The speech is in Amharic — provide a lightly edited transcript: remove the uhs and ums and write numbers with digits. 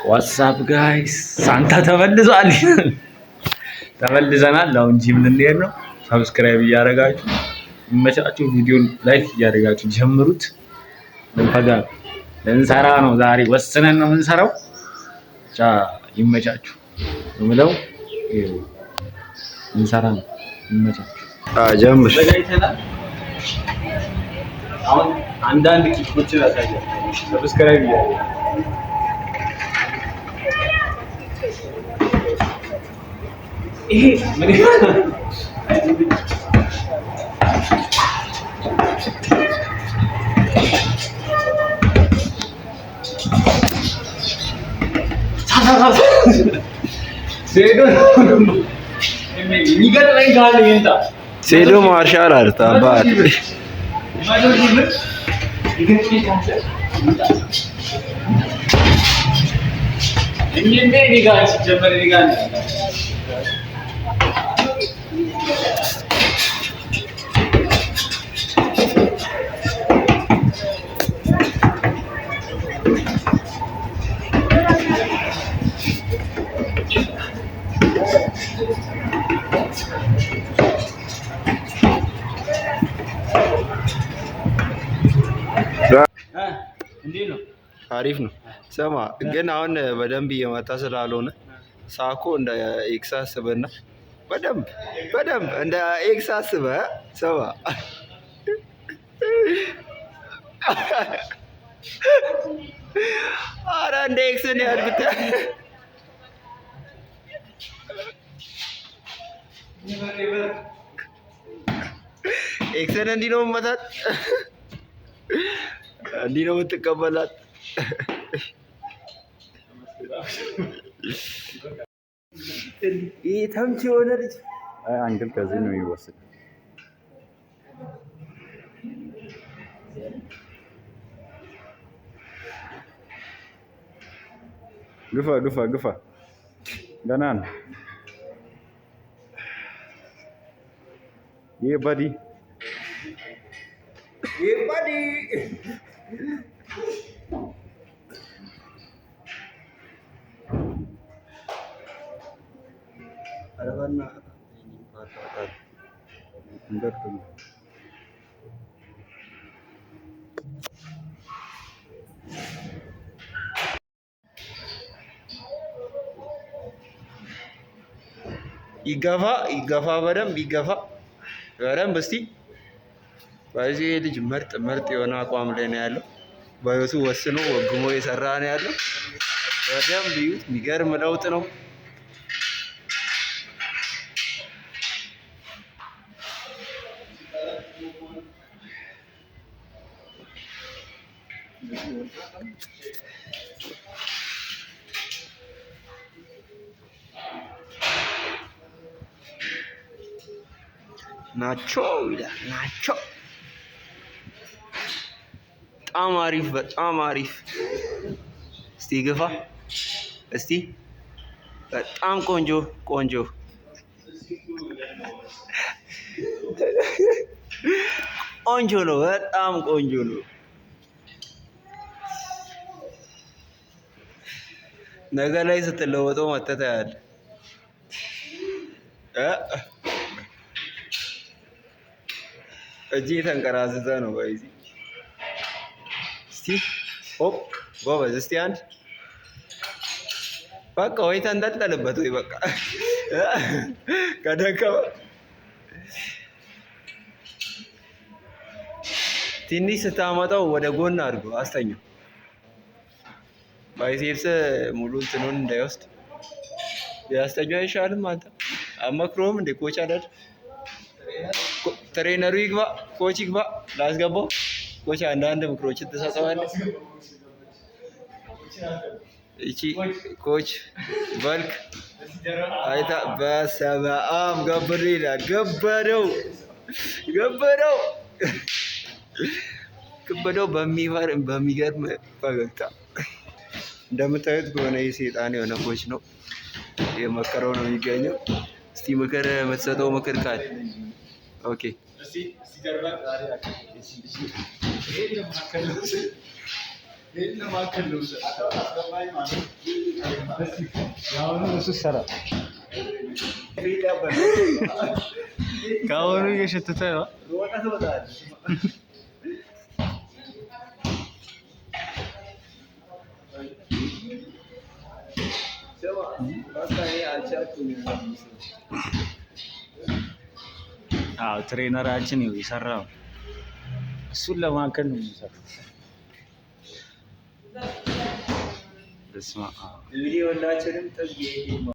ዋትስአፕ ጋይስ ሳንታ ተመልሷል። ተመልሰናል። አሁን ጂም ልንሄድ ነው። ሰብስክራይብ እያደረጋችሁ ይመቻችሁ። ቪዲዮን ላይክ እያደረጋችሁ ጀምሩት። ፈጋ ልንሰራ ነው ዛሬ ወስነን ነው የምንሰራው። ብቻ ይመቻችሁ የምለው ልንሰራ ነው። ይመቻችሁ። ጀምር። አሁን አንዳንድ ኪኮችን አሳያለሁ። ሰብስክራይብ እያደረጋችሁ ይሄ ምን ይሆናል? ሴዶ ማርሻል አርት አባት አሪፍ ነው። ስማ ግን አሁን በደንብ እየመጣ ስላልሆነ ሳኮ እንደ ኤክስ አስበና በደንብ እንደ ኤክስ አስበህ ስማ። ኧረ እንደ ኤክስ ነው ያልኩት። ኤክስን እንዲህ ነው የምመታት፣ እንዲህ ነው የምትቀበላት። ይህ ተምች የሆነ ልጅ አንግል ከዚህ ነው የሚወስድ። ግፋ ገና ነው። ይህ ባዲ ይገፋ በደንብ ይገፋ በደንብ። እስቲ በዚህ ልጅ ምርጥ የሆነ አቋም ላይ ነው ያለው። በህይወቱ ወስኖ ወግሞ የሰራ ነው ያለው። በደንብ ይዩት። የሚገርም ለውጥ ነው። ናቸው ይላል ናቸው። በጣም አሪፍ። እስቲ ግፋ እስቲ። በጣም ቆንጆ ነው። በጣም ቆንጆ ነው። ነገ ላይ ስትለወጠው መተህ ታያለህ። እጄ ተንቀራዝዘ ነው በዚህ። እስቲ ሆፕ ጎበዝ። እስቲ አንድ በቃ ወይ ተንጠልጠልበት ወይ በቃ ከደከመ ትንሽ ስታመጣው ወደ ጎን አድርጎ አስተኛው። ባይሴፕስ ሙሉ እንትኑን እንዳይወስድ ያስተኛው አይሻልም? አንተ አመክሮም እንደ ኮች አይደል? ትሬነሩ ይግባ፣ ኮች ይግባ። ላስገባው ኮች አንዳንድ ምክሮችን ትሰጠዋለህ። እቺ ኮች በልክ አይታ በሰማም ገብር ይላል። ገበረው በሚገርም ፈገግታ። እንደምታዩት ከሆነ የሰይጣን የሆነ ኮች ነው የመከረው ነው የሚገኘው። እስቲ ምክር የምትሰጠው ምክር ካለ ኦኬ። እሱ ሰራ ከአሁኑ እየሸተተ ነው። አዎ ትሬነራችን ነው የሰራው። እሱን ለማከል ነው የሚሰራው። በስመ አብ እንግዲህ ሁላችንም ጥግ